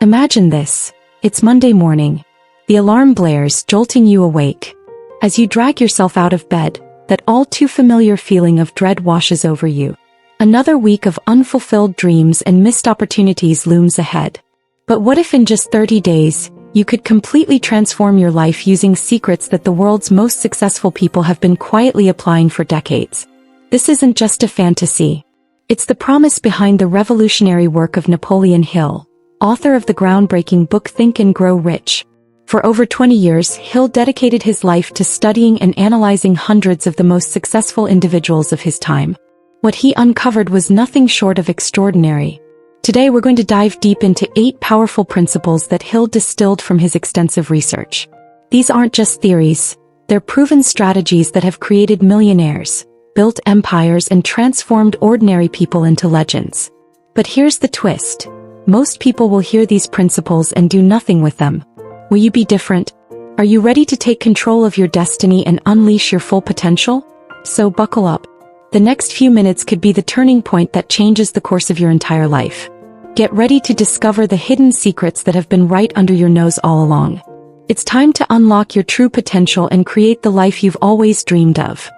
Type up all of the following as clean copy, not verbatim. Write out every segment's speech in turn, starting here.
Imagine this. It's Monday morning. The alarm blares, jolting you awake. As you drag yourself out of bed, that all too familiar feeling of dread washes over you. Another week of unfulfilled dreams and missed opportunities looms ahead. But what if in just 30 days, you could completely transform your life using secrets that the world's most successful people have been quietly applying for decades? This isn't just a fantasy. It's the promise behind the revolutionary work of Napoleon Hill, author of the groundbreaking book Think and Grow Rich. For over 20 years, Hill dedicated his life to studying and analyzing hundreds of the most successful individuals of his time. What he uncovered was nothing short of extraordinary. Today we're going to dive deep into 8 powerful principles that Hill distilled from his extensive research. These aren't just theories, they're proven strategies that have created millionaires, built empires, and transformed ordinary people into legends. But here's the twist. Most people will hear these principles and do nothing with them. Will you be different? Are you ready to take control of your destiny and unleash your full potential? So buckle up. The next few minutes could be the turning point that changes the course of your entire life. Get ready to discover the hidden secrets that have been right under your nose all along. It's time to unlock your true potential and create the life you've always dreamed of.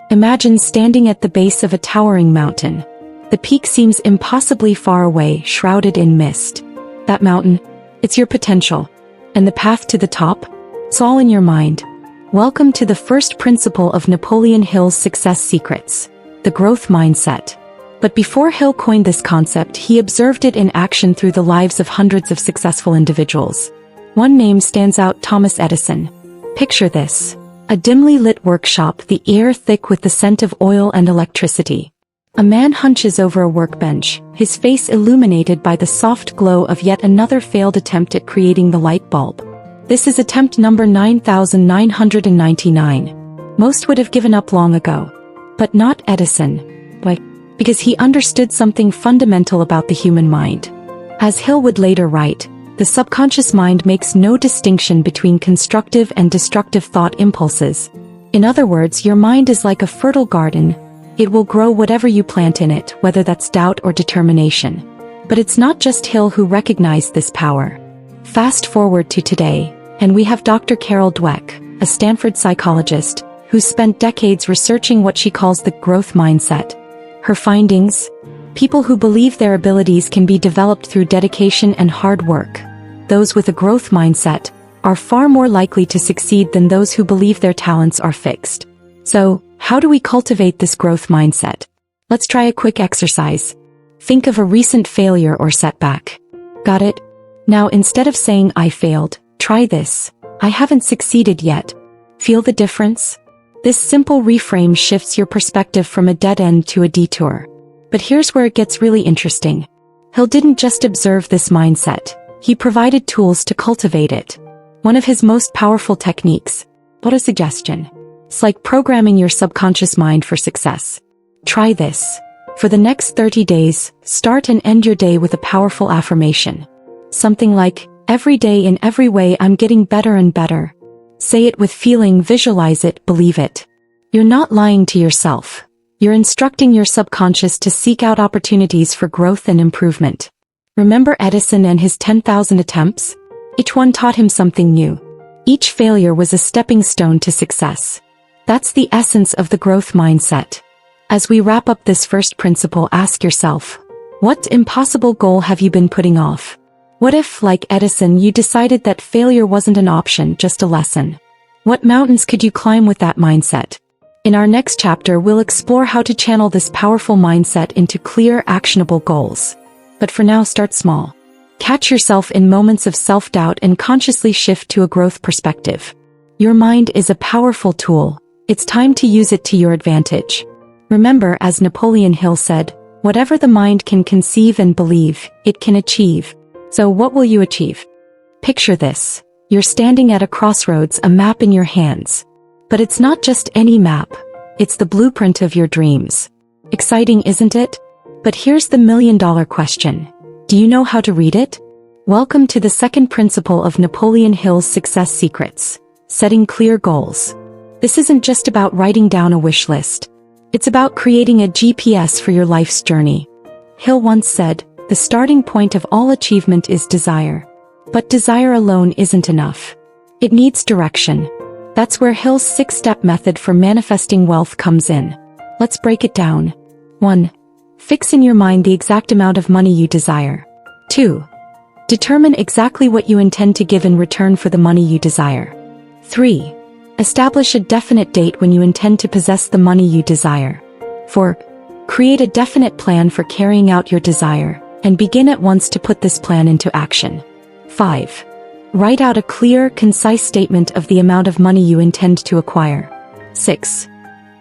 Imagine standing at the base of a towering mountain. The peak seems impossibly far away, shrouded in mist. That mountain, it's your potential. And the path to the top? It's all in your mind. Welcome to the first principle of Napoleon Hill's success secrets, the growth mindset. But before Hill coined this concept, he observed it in action through the lives of hundreds of successful individuals. One name stands out: Thomas Edison. Picture this. A dimly lit workshop, the air thick with the scent of oil and electricity. A man hunches over a workbench, his face illuminated by the soft glow of yet another failed attempt at creating the light bulb. This is attempt number 9,999. Most would have given up long ago. But not Edison. Why? Because he understood something fundamental about the human mind. As Hill would later write, the subconscious mind makes no distinction between constructive and destructive thought impulses. In other words, your mind is like a fertile garden. It will grow whatever you plant in it, whether that's doubt or determination. But it's not just Hill who recognized this power. Fast forward to today, and we have Dr. Carol Dweck, a Stanford psychologist, who spent decades researching what she calls the growth mindset. Her findings? People who believe their abilities can be developed through dedication and hard work. Those with a growth mindset are far more likely to succeed than those who believe their talents are fixed. So, how do we cultivate this growth mindset? Let's try a quick exercise. Think of a recent failure or setback. Got it? Now instead of saying "I failed," try this: "I haven't succeeded yet." Feel the difference? This simple reframe shifts your perspective from a dead end to a detour. But here's where it gets really interesting. Hill didn't just observe this mindset. He provided tools to cultivate it. One of his most powerful techniques. What a suggestion. It's like programming your subconscious mind for success. Try this. For the next 30 days, start and end your day with a powerful affirmation. Something like, "Every day in every way I'm getting better and better." Say it with feeling, visualize it, believe it. You're not lying to yourself. You're instructing your subconscious to seek out opportunities for growth and improvement. Remember Edison and his 10,000 attempts? Each one taught him something new. Each failure was a stepping stone to success. That's the essence of the growth mindset. As we wrap up this first principle, ask yourself, what impossible goal have you been putting off? What if, like Edison, you decided that failure wasn't an option, just a lesson? What mountains could you climb with that mindset? In our next chapter, we'll explore how to channel this powerful mindset into clear, actionable goals. But for now, start small. Catch yourself in moments of self-doubt and consciously shift to a growth perspective. Your mind is a powerful tool. It's time to use it to your advantage. Remember, as Napoleon Hill said, whatever the mind can conceive and believe, it can achieve. So what will you achieve? Picture this. You're standing at a crossroads, a map in your hands. But it's not just any map. It's the blueprint of your dreams. Exciting, isn't it? But here's the million-dollar question. Do you know how to read it? Welcome to the second principle of Napoleon Hill's success secrets: setting clear goals. This isn't just about writing down a wish list. It's about creating a GPS for your life's journey. Hill once said, "The starting point of all achievement is desire." But desire alone isn't enough. It needs direction. That's where Hill's 6-step method for manifesting wealth comes in. Let's break it down. 1. Fix in your mind the exact amount of money you desire. 2. Determine exactly what you intend to give in return for the money you desire. 3. Establish a definite date when you intend to possess the money you desire. 4. Create a definite plan for carrying out your desire, and begin at once to put this plan into action. 5. Write out a clear, concise statement of the amount of money you intend to acquire. 6.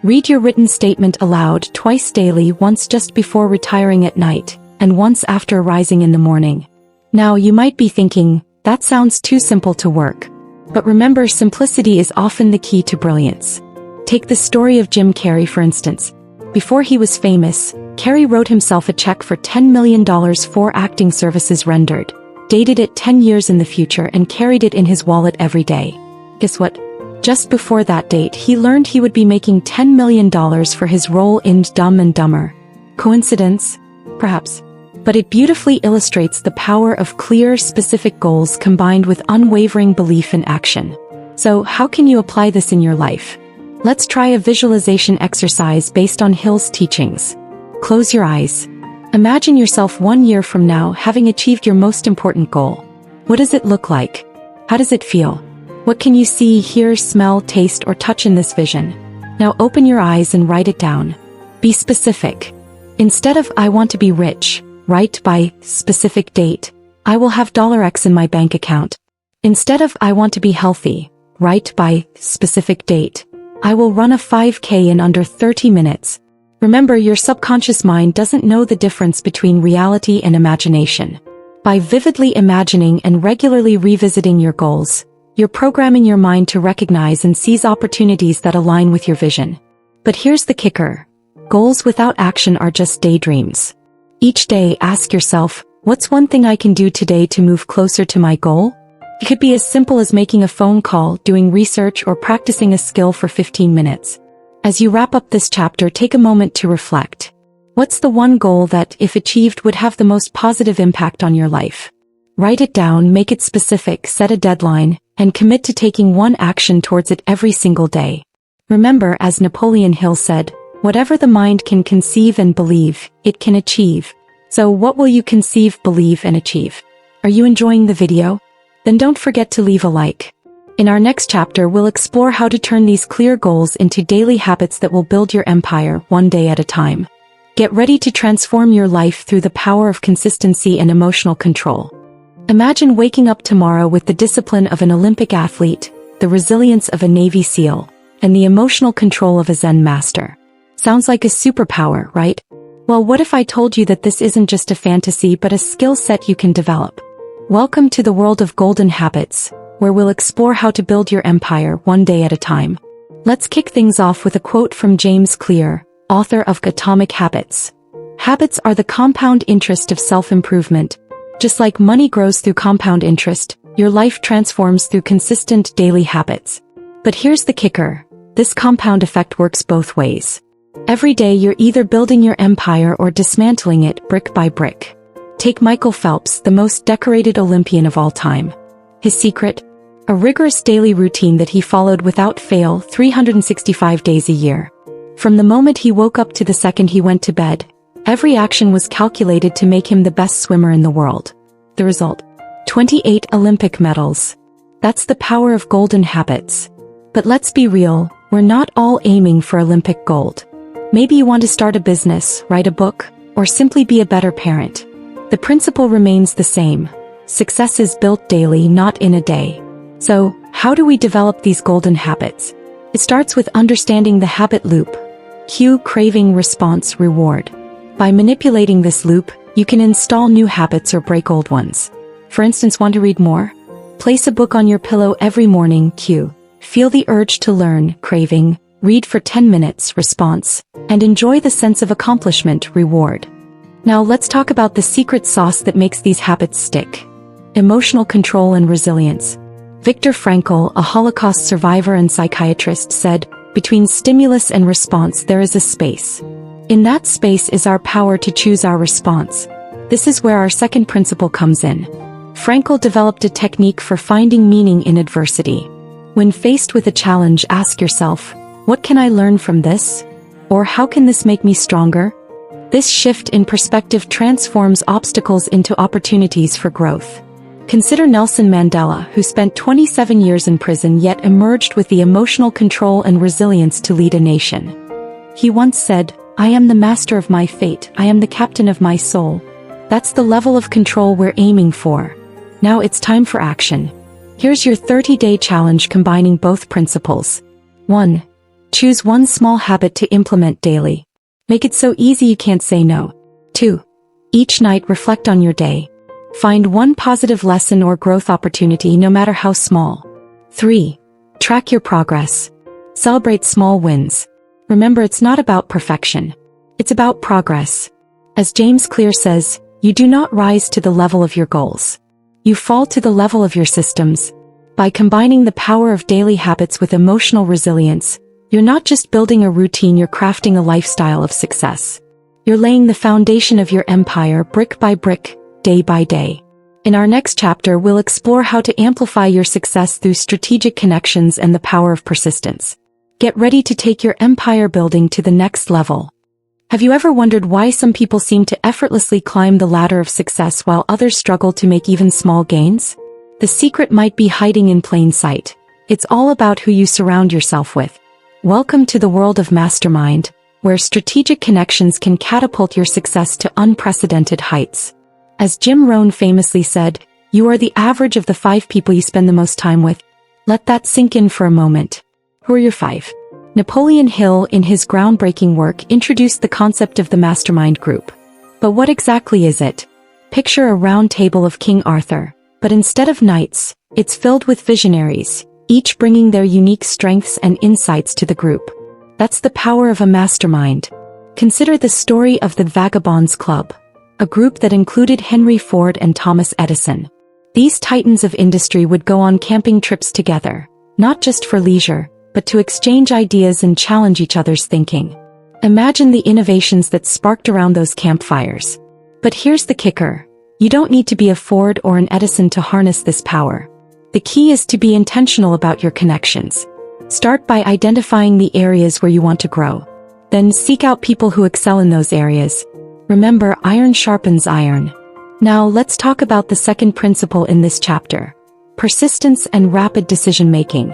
Read your written statement aloud twice daily, once just before retiring at night, and once after rising in the morning. Now you might be thinking, that sounds too simple to work. But remember, simplicity is often the key to brilliance. Take the story of Jim Carrey for instance. Before he was famous, Carrey wrote himself a check for $10 million for acting services rendered, dated it 10 years in the future, and carried it in his wallet every day. Guess what? Just before that date, he learned he would be making $10 million for his role in Dumb and Dumber. Coincidence? Perhaps. But it beautifully illustrates the power of clear, specific goals combined with unwavering belief in action. So, how can you apply this in your life? Let's try a visualization exercise based on Hill's teachings. Close your eyes. Imagine yourself 1 year from now having achieved your most important goal. What does it look like? How does it feel? What can you see, hear, smell, taste, or touch in this vision? Now open your eyes and write it down. Be specific. Instead of "I want to be rich," write by specific date, "I will have $X in my bank account." Instead of "I want to be healthy," write by specific date, "I will run a 5K in under 30 minutes. Remember, your subconscious mind doesn't know the difference between reality and imagination. By vividly imagining and regularly revisiting your goals, you're programming your mind to recognize and seize opportunities that align with your vision. But here's the kicker. Goals without action are just daydreams. Each day, ask yourself, what's one thing I can do today to move closer to my goal? It could be as simple as making a phone call, doing research, or practicing a skill for 15 minutes. As you wrap up this chapter, take a moment to reflect. What's the one goal that, if achieved, would have the most positive impact on your life? Write it down, make it specific, set a deadline, and commit to taking one action towards it every single day. Remember, as Napoleon Hill said, whatever the mind can conceive and believe, it can achieve. So what will you conceive, believe, and achieve? Are you enjoying the video? Then don't forget to leave a like. In our next chapter, we'll explore how to turn these clear goals into daily habits that will build your empire one day at a time. Get ready to transform your life through the power of consistency and emotional control. Imagine waking up tomorrow with the discipline of an Olympic athlete, the resilience of a Navy SEAL, and the emotional control of a Zen master. Sounds like a superpower, right? Well, what if I told you that this isn't just a fantasy but a skill set you can develop? Welcome to the world of golden habits, where we'll explore how to build your empire one day at a time. Let's kick things off with a quote from James Clear, author of Atomic Habits. Habits are the compound interest of self-improvement. Just like money grows through compound interest, your life transforms through consistent daily habits. But here's the kicker. This compound effect works both ways. Every day you're either building your empire or dismantling it brick by brick. Take Michael Phelps, the most decorated Olympian of all time. His secret? A rigorous daily routine that he followed without fail 365 days a year. From the moment he woke up to the second he went to bed, every action was calculated to make him the best swimmer in the world. The result? 28 Olympic medals. That's the power of golden habits. But let's be real, we're not all aiming for Olympic gold. Maybe you want to start a business, write a book, or simply be a better parent. The principle remains the same. Success is built daily, not in a day. So, how do we develop these golden habits? It starts with understanding the habit loop. Cue, craving, response, reward. By manipulating this loop, you can install new habits or break old ones. For instance, want to read more? Place a book on your pillow every morning. Cue. Feel the urge to learn, craving. Read for 10 minutes, response. And enjoy the sense of accomplishment, reward. Now let's talk about the secret sauce that makes these habits stick. Emotional control and resilience. Viktor Frankl, a Holocaust survivor and psychiatrist, said, "Between stimulus and response there is a space. In that space is our power to choose our response." This is where our second principle comes in. Frankl developed a technique for finding meaning in adversity. When faced with a challenge, ask yourself, what can I learn from this? Or how can this make me stronger? This shift in perspective transforms obstacles into opportunities for growth. Consider Nelson Mandela, who spent 27 years in prison yet emerged with the emotional control and resilience to lead a nation. He once said, "I am the master of my fate, I am the captain of my soul." That's the level of control we're aiming for. Now it's time for action. Here's your 30-day challenge combining both principles. 1. Choose one small habit to implement daily. Make it so easy you can't say no. 2. Each night reflect on your day. Find one positive lesson or growth opportunity no matter how small. 3. Track your progress. Celebrate small wins. Remember, it's not about perfection. It's about progress. As James Clear says, you do not rise to the level of your goals. You fall to the level of your systems. By combining the power of daily habits with emotional resilience, you're not just building a routine, you're crafting a lifestyle of success. You're laying the foundation of your empire brick by brick, day by day. In our next chapter, we'll explore how to amplify your success through strategic connections and the power of persistence. Get ready to take your empire building to the next level. Have you ever wondered why some people seem to effortlessly climb the ladder of success while others struggle to make even small gains? The secret might be hiding in plain sight. It's all about who you surround yourself with. Welcome to the world of Mastermind, where strategic connections can catapult your success to unprecedented heights. As Jim Rohn famously said, you are the average of the 5 people you spend the most time with. Let that sink in for a moment. Who are your 5? Napoleon Hill, in his groundbreaking work, introduced the concept of the Mastermind group. But what exactly is it? Picture a round table of King Arthur, but instead of knights, it's filled with visionaries, each bringing their unique strengths and insights to the group. That's the power of a mastermind. Consider the story of the Vagabonds Club, a group that included Henry Ford and Thomas Edison. These titans of industry would go on camping trips together, not just for leisure, but to exchange ideas and challenge each other's thinking. Imagine the innovations that sparked around those campfires. But here's the kicker. You don't need to be a Ford or an Edison to harness this power. The key is to be intentional about your connections. Start by identifying the areas where you want to grow. Then seek out people who excel in those areas. Remember, iron sharpens iron. Now let's talk about the second principle in this chapter. Persistence and rapid decision-making.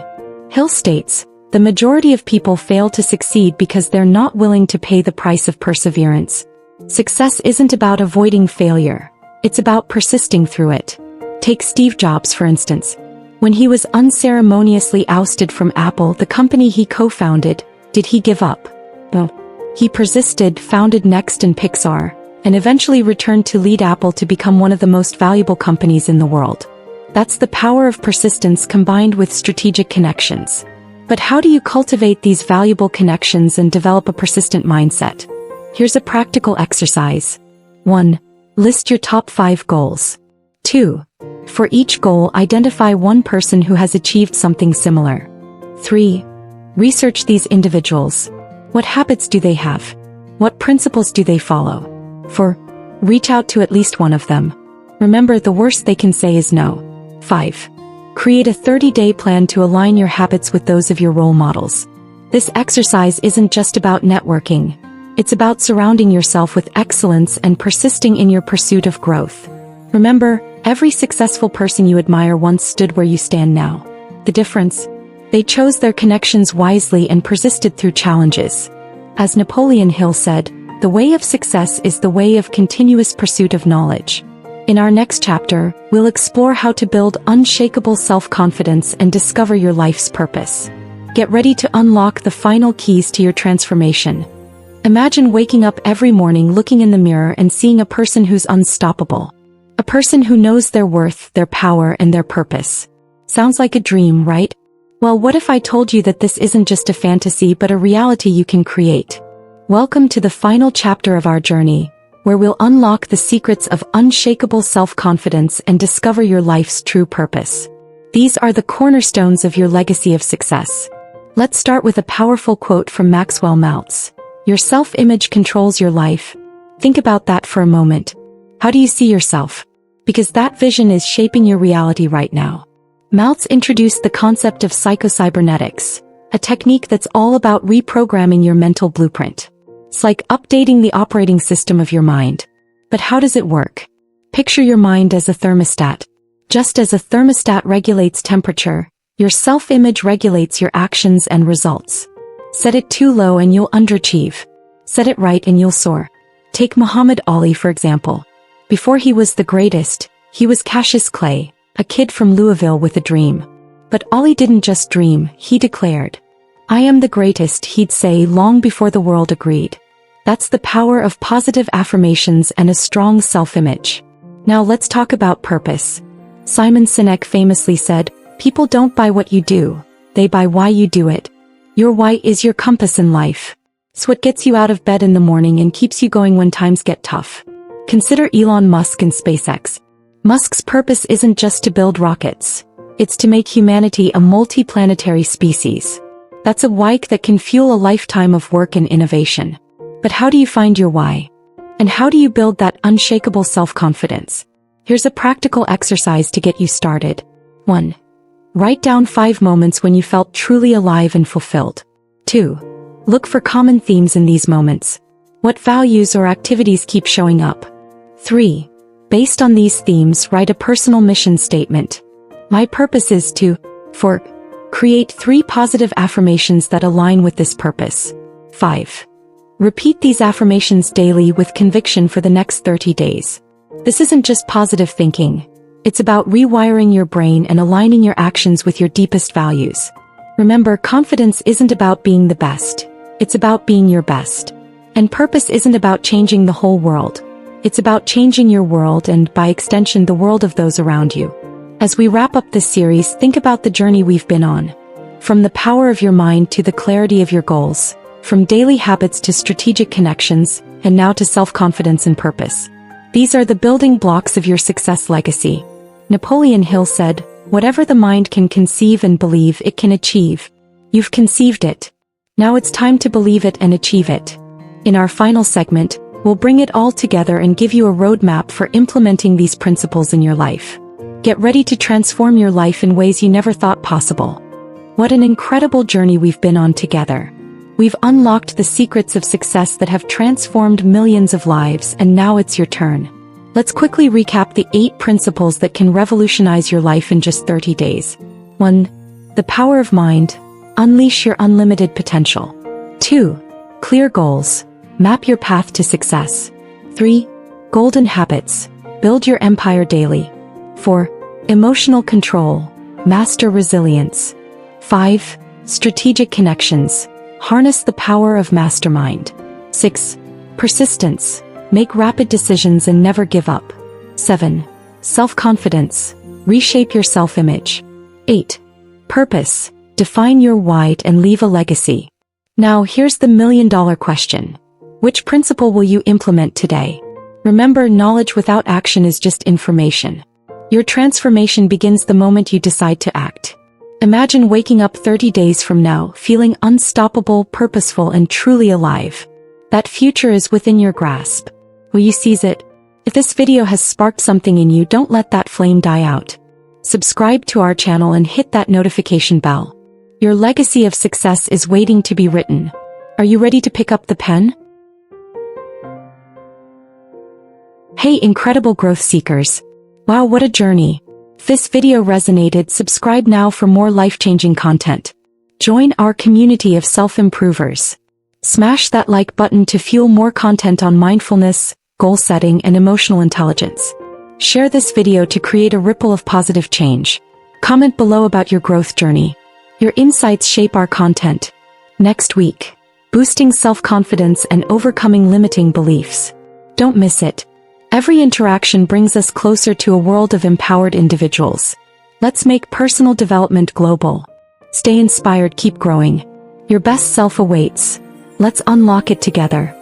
Hill states, the majority of people fail to succeed because they're not willing to pay the price of perseverance. Success isn't about avoiding failure. It's about persisting through it. Take Steve Jobs, for instance. When he was unceremoniously ousted from Apple, the company he co-founded, did he give up? No. He persisted, founded Next and Pixar, and eventually returned to lead Apple to become one of the most valuable companies in the world. That's the power of persistence combined with strategic connections. But how do you cultivate these valuable connections and develop a persistent mindset? Here's a practical exercise. 1. List your top 5 goals. 2. For each goal, identify one person who has achieved something similar. 3. Research these individuals. What habits do they have? What principles do they follow? 4. Reach out to at least one of them. Remember, the worst they can say is no. 5. Create a 30-day plan to align your habits with those of your role models. This exercise isn't just about networking. It's about surrounding yourself with excellence and persisting in your pursuit of growth. Remember, every successful person you admire once stood where you stand now. The difference? They chose their connections wisely and persisted through challenges. As Napoleon Hill said, the way of success is the way of continuous pursuit of knowledge. In our next chapter, we'll explore how to build unshakable self-confidence and discover your life's purpose. Get ready to unlock the final keys to your transformation. Imagine waking up every morning looking in the mirror and seeing a person who's unstoppable. A person who knows their worth, their power, and their purpose. Sounds like a dream, right? Well, what if I told you that this isn't just a fantasy but a reality you can create? Welcome to the final chapter of our journey, where we'll unlock the secrets of unshakable self-confidence and discover your life's true purpose. These are the cornerstones of your legacy of success. Let's start with a powerful quote from Maxwell Maltz. Your self-image controls your life. Think about that for a moment. How do you see yourself? because that vision is shaping your reality right now. Maltz introduced the concept of psychocybernetics, a technique that's all about reprogramming your mental blueprint. It's like updating the operating system of your mind. But how does it work? Picture your mind as a thermostat. Just as a thermostat regulates temperature, your self-image regulates your actions and results. Set it too low and you'll underachieve. Set it right and you'll soar. Take Muhammad Ali for example. Before he was the greatest, he was Cassius Clay, a kid from Louisville with a dream. But Ali didn't just dream, he declared. "I am the greatest," he'd say long before the world agreed. That's the power of positive affirmations and a strong self-image. Now let's talk about purpose. Simon Sinek famously said, "People don't buy what you do, they buy why you do it." Your why is your compass in life. It's what gets you out of bed in the morning and keeps you going when times get tough. Consider Elon Musk and SpaceX. Musk's purpose isn't just to build rockets. It's to make humanity a multi-planetary species. That's a why that can fuel a lifetime of work and innovation. But how do you find your why? And how do you build that unshakable self-confidence? Here's a practical exercise to get you started. 1. Write down 5 moments when you felt truly alive and fulfilled. 2. Look for common themes in these moments. What values or activities keep showing up? 3. Based on these themes, write a personal mission statement. My purpose is to, create 3 positive affirmations that align with this purpose. 5. Repeat these affirmations daily with conviction for the next 30 days. This isn't just positive thinking. It's about rewiring your brain and aligning your actions with your deepest values. Remember, confidence isn't about being the best. It's about being your best. And purpose isn't about changing the whole world. It's about changing your world and, by extension, the world of those around you. As we wrap up this series, think about the journey we've been on. From the power of your mind to the clarity of your goals. From daily habits to strategic connections, and now to self-confidence and purpose. These are the building blocks of your success legacy. Napoleon Hill said, "Whatever the mind can conceive and believe, it can achieve." You've conceived it. Now it's time to believe it and achieve it. In our final segment, we'll bring it all together and give you a roadmap for implementing these principles in your life. Get ready to transform your life in ways you never thought possible. What an incredible journey we've been on together. We've unlocked the secrets of success that have transformed millions of lives, and now it's your turn. Let's quickly recap the 8 principles that can revolutionize your life in just 30 days. 1. The power of mind. Unleash your unlimited potential. 2. Clear goals. Map your path to success. 3. Golden habits. Build your empire daily. 4. Emotional control. Master resilience. 5. Strategic connections. Harness the power of Mastermind. 6. Persistence. Make rapid decisions and never give up. 7. Self-confidence. Reshape your self-image. 8. Purpose. Define your why and leave a legacy. Now here's the million-dollar question. Which principle will you implement today? Remember, knowledge without action is just information. Your transformation begins the moment you decide to act. Imagine waking up 30 days from now, feeling unstoppable, purposeful, and truly alive. That future is within your grasp. Will you seize it? If this video has sparked something in you, don't let that flame die out. Subscribe to our channel and hit that notification bell. Your legacy of success is waiting to be written. Are you ready to pick up the pen? Hey, incredible growth seekers. Wow, what a journey. If this video resonated, subscribe now for more life-changing content. Join our community of self-improvers. Smash that like button to fuel more content on mindfulness, goal setting, and emotional intelligence. Share this video to create a ripple of positive change. Comment below about your growth journey. Your insights shape our content. Next week, boosting self-confidence and overcoming limiting beliefs. Don't miss it. Every interaction brings us closer to a world of empowered individuals. Let's make personal development global. Stay inspired, keep growing. Your best self awaits. Let's unlock it together.